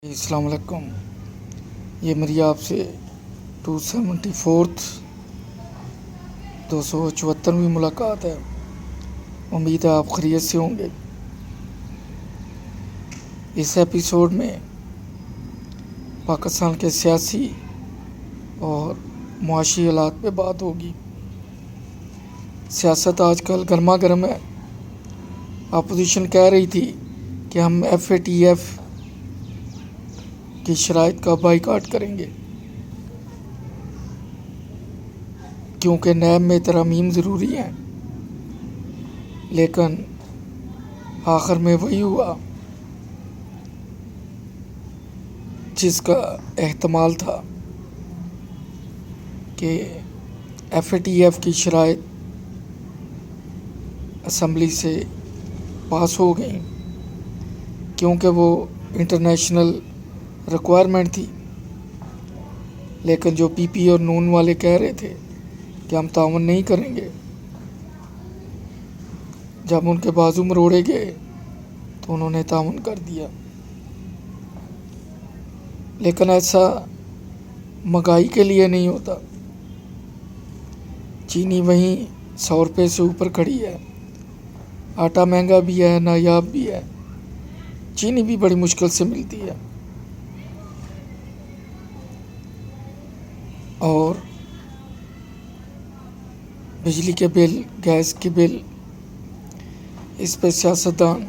السلام علیکم. یہ میری آپ سے 274 274ویں ملاقات ہے. امید ہے آپ خیریت سے ہوں گے. اس ایپیسوڈ میں پاکستان کے سیاسی اور معاشی حالات پہ بات ہوگی. سیاست آج کل گرما گرم ہے. اپوزیشن کہہ رہی تھی کہ ہم FATF کی شرائط کا بائیکاٹ کریں گے کیونکہ نیب میں ترامیم ضروری ہیں، لیکن آخر میں وہی ہوا جس کا احتمال تھا کہ FATF کی شرائط اسمبلی سے پاس ہو گئیں کیونکہ وہ انٹرنیشنل ریکوائرمنٹ تھی. لیکن جو PP اور نون والے کہہ رہے تھے کہ ہم تعاون نہیں کریں گے، جب ان کے بازو مروڑے گئے تو انہوں نے تعاون کر دیا. لیکن ایسا مہنگائی کے لیے نہیں ہوتا. چینی وہیں 100 روپے سے اوپر کھڑی ہے، آٹا مہنگا بھی ہے، نایاب بھی ہے، چینی بھی بڑی مشکل سے ملتی ہے. اور بجلی کے بل، گیس کے بل، اس پہ سیاستدان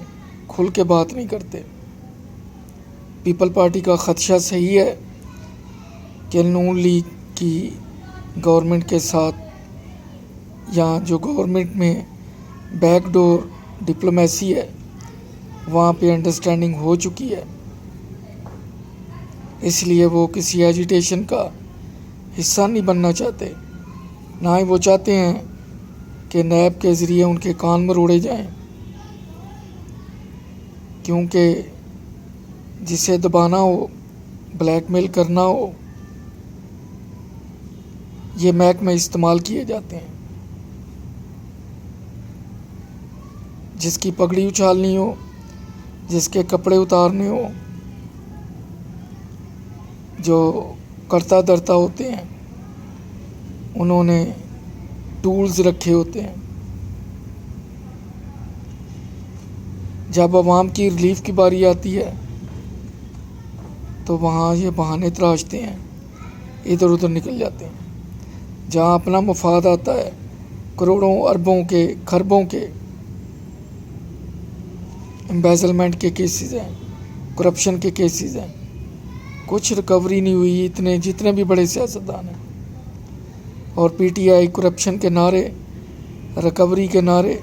کھل کے بات نہیں کرتے. پیپل پارٹی کا خدشہ صحیح ہے کہ نون لیگ کی گورنمنٹ کے ساتھ یا جو گورنمنٹ میں بیک ڈور ڈپلومیسی ہے وہاں پہ انڈرسٹینڈنگ ہو چکی ہے، اس لیے وہ کسی ایجیٹیشن کا حصہ نہیں بننا چاہتے. نہ ہی وہ چاہتے ہیں کہ نیب کے ذریعے ان کے کان مروڑے جائیں، کیونکہ جسے دبانا ہو، بلیک میل کرنا ہو، یہ محکمے استعمال کیے جاتے ہیں. جس کی پگڑی اچھالنی ہو، جس کے کپڑے اتارنے ہو، جو کرتا دھرتا ہوتے ہیں، انہوں نے ٹولز رکھے ہوتے ہیں. جب عوام کی ریلیف کی باری آتی ہے تو وہاں یہ بہانے تراشتے ہیں، ادھر ادھر نکل جاتے ہیں. جہاں اپنا مفاد آتا ہے، کروڑوں اربوں کے، کھربوں کے امبیزلمنٹ کے کیسز ہیں، کرپشن کے کیسز ہیں، کچھ ریکوری نہیں ہوئی. جتنے بھی بڑے سیاستدان ہیں، اور PTI کرپشن کے نعرے، ریکوری کے نعرے،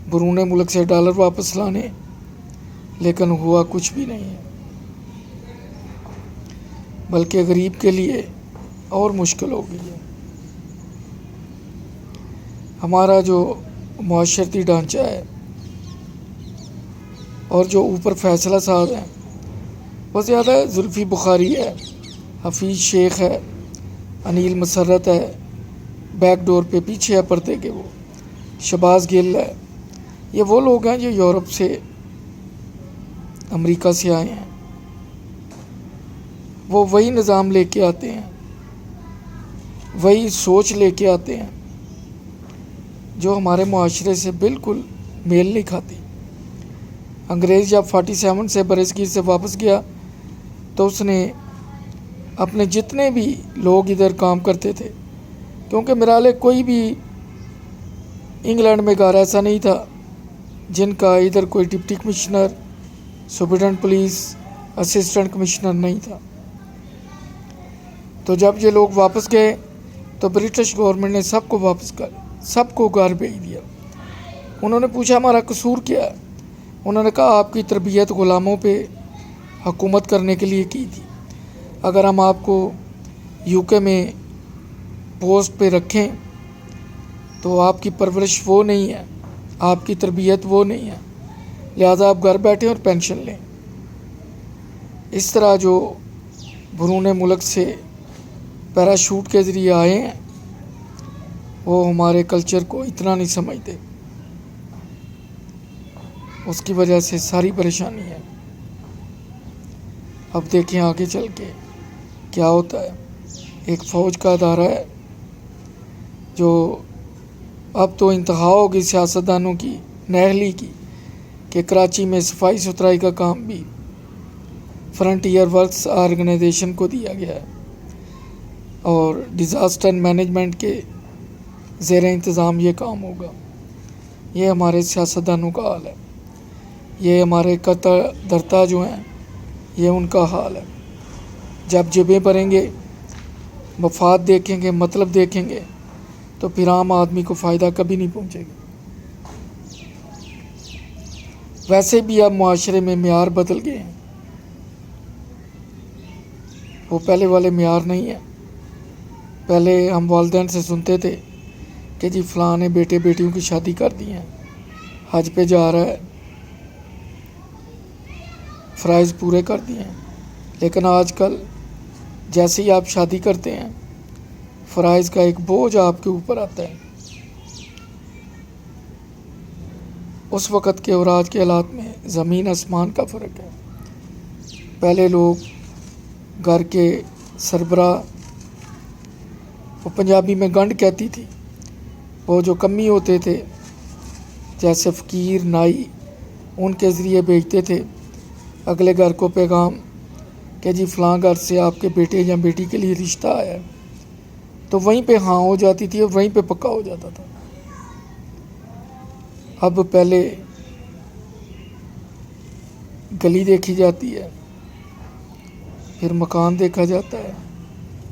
بیرون ملک سے ڈالر واپس لانے، لیکن ہوا کچھ بھی نہیں ہے. بلکہ غریب کے لیے اور مشکل ہو گئی ہے. ہمارا جو معاشرتی ڈھانچہ ہے اور جو اوپر فیصلہ ساز ہیں وہ زیادہ زلفی بخاری ہے، حفیظ شیخ ہے، انیل مسرت ہے، بیک ڈور پہ پیچھے ہے پردے کے، وہ شہباز گل ہے. یہ وہ لوگ ہیں جو یورپ سے، امریکہ سے آئے ہیں. وہ وہی نظام لے کے آتے ہیں، وہی سوچ لے کے آتے ہیں جو ہمارے معاشرے سے بالکل میل نہیں کھاتی. انگریز جب 47 سے برصغیر سے واپس گیا تو اس نے اپنے جتنے بھی لوگ ادھر کام کرتے تھے، کیونکہ میرا لے کوئی بھی انگلینڈ میں گھر ایسا نہیں تھا جن کا ادھر کوئی deputy commissioner, superintendent police, assistant commissioner نہیں تھا. تو جب یہ لوگ واپس گئے تو برٹش گورنمنٹ نے سب کو گھر بھیج دیا. انہوں نے پوچھا ہمارا قصور کیا ہے؟ انہوں نے کہا آپ کی تربیت غلاموں پہ حکومت کرنے کے لیے کی تھی. اگر ہم آپ کو UK میں پوسٹ پہ رکھیں تو آپ کی پرورش وہ نہیں ہے، آپ کی تربیت وہ نہیں ہے، لہذا آپ گھر بیٹھیں اور پینشن لیں. اس طرح جو بیرون ملک سے پیراشوٹ کے ذریعے آئے ہیں وہ ہمارے کلچر کو اتنا نہیں سمجھتے، اس کی وجہ سے ساری پریشانی ہے. اب دیکھیں آگے چل کے کیا ہوتا ہے۔ ایک فوج کا ادارہ ہے جو اب تو انتہا ہوگی سیاستدانوں کی نااہلی کی کہ کراچی میں صفائی ستھرائی کا کام بھی فرنٹیئر ورکس آرگنائزیشن کو دیا گیا ہے اور ڈیزاسٹر مینجمنٹ کے زیر انتظام یہ کام ہوگا۔ یہ ہمارے سیاستدانوں کا حال ہے، یہ ہمارے قطع درتا جو ہیں یہ ان کا حال ہے۔ جب جیبیں بھریں گے، مفاد دیکھیں گے، مطلب دیکھیں گے تو پھر عام آدمی کو فائدہ کبھی نہیں پہنچے گا۔ ویسے بھی اب معاشرے میں معیار بدل گئے ہیں، وہ پہلے والے معیار نہیں ہیں۔ پہلے ہم والدین سے سنتے تھے کہ جی فلاں نے بیٹے بیٹیوں کی شادی کر دی ہیں، حج پہ جا رہا ہے، فرائض پورے کر دیے ہیں۔ لیکن آج کل جیسے ہی آپ شادی کرتے ہیں فرائض کا ایک بوجھ آپ کے اوپر آتا ہے۔ اس وقت کے اور آج کے حالات میں زمین آسمان کا فرق ہے۔ پہلے لوگ گھر کے سربراہ، وہ پنجابی میں گنڈ کہتی تھی، وہ جو کمی ہوتے تھے جیسے فقیر نائی، ان کے ذریعے بھیجتے تھے اگلے گھر کو پیغام کہ جی فلاں گھر سے آپ کے بیٹے یا بیٹی کے لیے رشتہ آیا ہے، تو وہیں پہ ہاں ہو جاتی تھی اور وہیں پہ پکا ہو جاتا تھا۔ اب پہلے گلی دیکھی جاتی ہے، پھر مکان دیکھا جاتا ہے،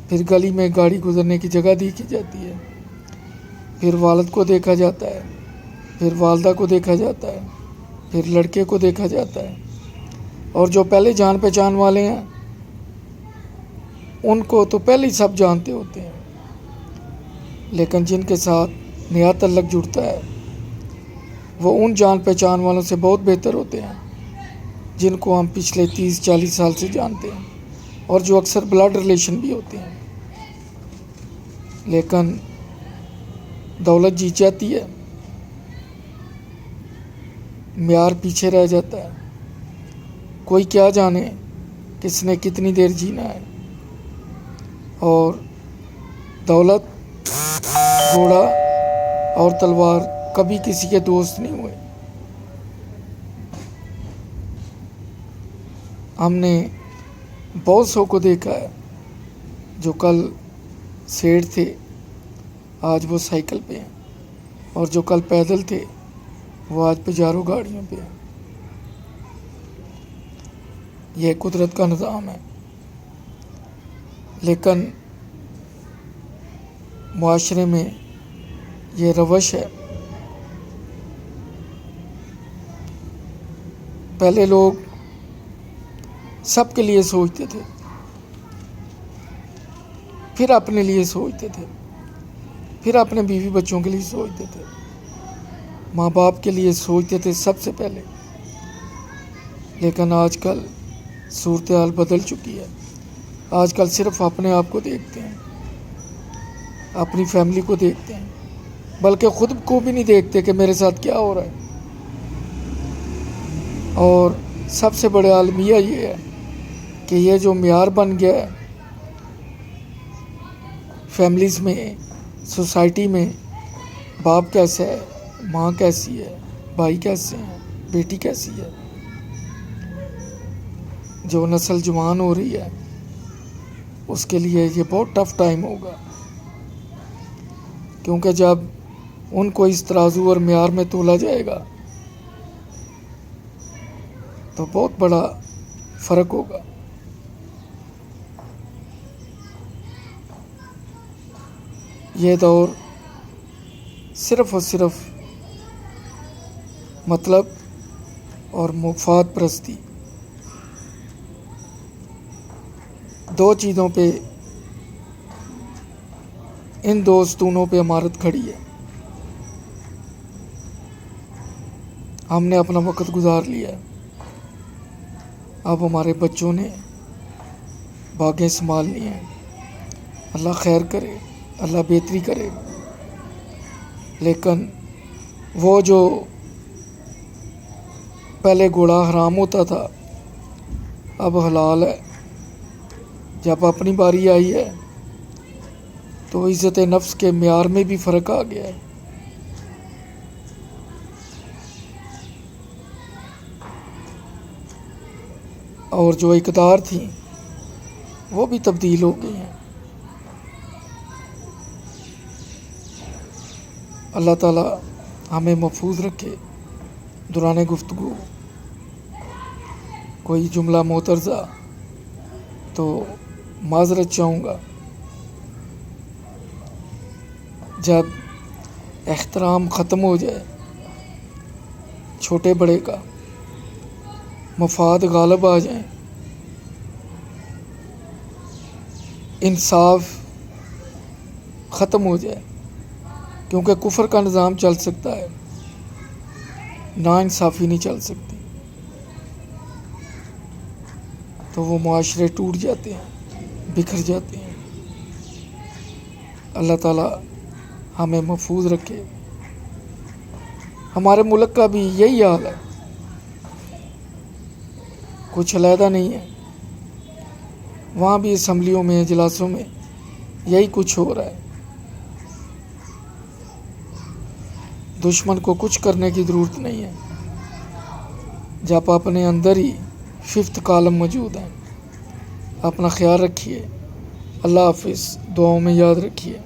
پھر گلی میں گاڑی گزرنے کی جگہ دیکھی جاتی ہے، پھر والد کو دیکھا جاتا ہے، پھر والدہ کو دیکھا جاتا ہے، پھر لڑکے کو دیکھا جاتا ہے، اور جو پہلے جان پہچان والے ہیں ان کو تو پہلے ہی سب جانتے ہوتے ہیں، لیکن جن کے ساتھ نیا تعلق جڑتا ہے وہ ان جان پہچان والوں سے بہت بہتر ہوتے ہیں جن کو ہم پچھلے 30-40 سال سے جانتے ہیں اور جو اکثر بلڈ ریلیشن بھی ہوتے ہیں۔ لیکن دولت جیت جاتی ہے، معیار پیچھے رہ جاتا ہے۔ کوئی کیا جانے کس نے کتنی دیر جینا ہے، اور دولت، گھوڑا اور تلوار کبھی کسی کے دوست نہیں ہوئے۔ ہم نے بہت سو کو دیکھا ہے جو کل سیٹ تھے آج وہ سائیکل پہ ہیں، اور جو کل پیدل تھے وہ آج پجارو گاڑیوں پہ ہیں۔ یہ قدرت کا نظام ہے، لیکن معاشرے میں یہ روش ہے۔ پہلے لوگ سب کے لیے سوچتے تھے، پھر اپنے لیے سوچتے تھے، پھر اپنے بیوی بچوں کے لیے سوچتے تھے، ماں باپ کے لیے سوچتے تھے سب سے پہلے۔ لیکن آج کل صورتحال بدل چکی ہے۔ آج کل صرف اپنے آپ کو دیکھتے ہیں، اپنی فیملی کو دیکھتے ہیں، بلکہ خود کو بھی نہیں دیکھتے کہ میرے ساتھ کیا ہو رہا ہے۔ اور سب سے بڑے عالمیہ یہ ہے کہ یہ جو معیار بن گیا ہے فیملیز میں، سوسائٹی میں، باپ کیسا ہے، ماں کیسی ہے، بھائی کیسے ہیں، بیٹی کیسی ہے، جو نسل جوان ہو رہی ہے اس کے لیے یہ بہت ٹف ٹائم ہوگا، کیونکہ جب ان کو اس ترازو اور معیار میں تولا جائے گا تو بہت بڑا فرق ہوگا۔ یہ دور صرف اور صرف مطلب اور مفاد پرستی، دو چیزوں پہ، ان دو ستونوں پہ عمارت کھڑی ہے۔ ہم نے اپنا وقت گزار لیا ہے، اب ہمارے بچوں نے باغیں سنبھالنی ہیں۔ اللہ خیر کرے، اللہ بہتری کرے، لیکن وہ جو پہلے گھوڑا حرام ہوتا تھا اب حلال ہے۔ جب اپنی باری آئی ہے تو عزت نفس کے معیار میں بھی فرق آ گیا ہے۔ اور جو اقدار تھیں وہ بھی تبدیل ہو گئی ہیں۔ اللہ تعالیٰ ہمیں محفوظ رکھے۔ دوران گفتگو کوئی جملہ معترضہ تو معذرت چاہوں گا۔ جب احترام ختم ہو جائے، چھوٹے بڑے کا مفاد غالب آ جائیں، انصاف ختم ہو جائے، کیونکہ کفر کا نظام چل سکتا ہے، نا انصافی نہیں چل سکتی، تو وہ معاشرے ٹوٹ جاتے ہیں، بکھر جاتے ہیں۔ اللہ تعالیٰ ہمیں محفوظ رکھے۔ ہمارے ملک کا بھی یہی حال ہے، کچھ علیحدہ نہیں ہے، وہاں بھی اسمبلیوں میں، اجلاسوں میں یہی کچھ ہو رہا ہے۔ دشمن کو کچھ کرنے کی ضرورت نہیں ہے جب اپنے اندر ہی ففتھ کالم موجود ہیں۔ اپنا خیال رکھیے۔ اللہ حافظ۔ دعاؤں میں یاد رکھیے۔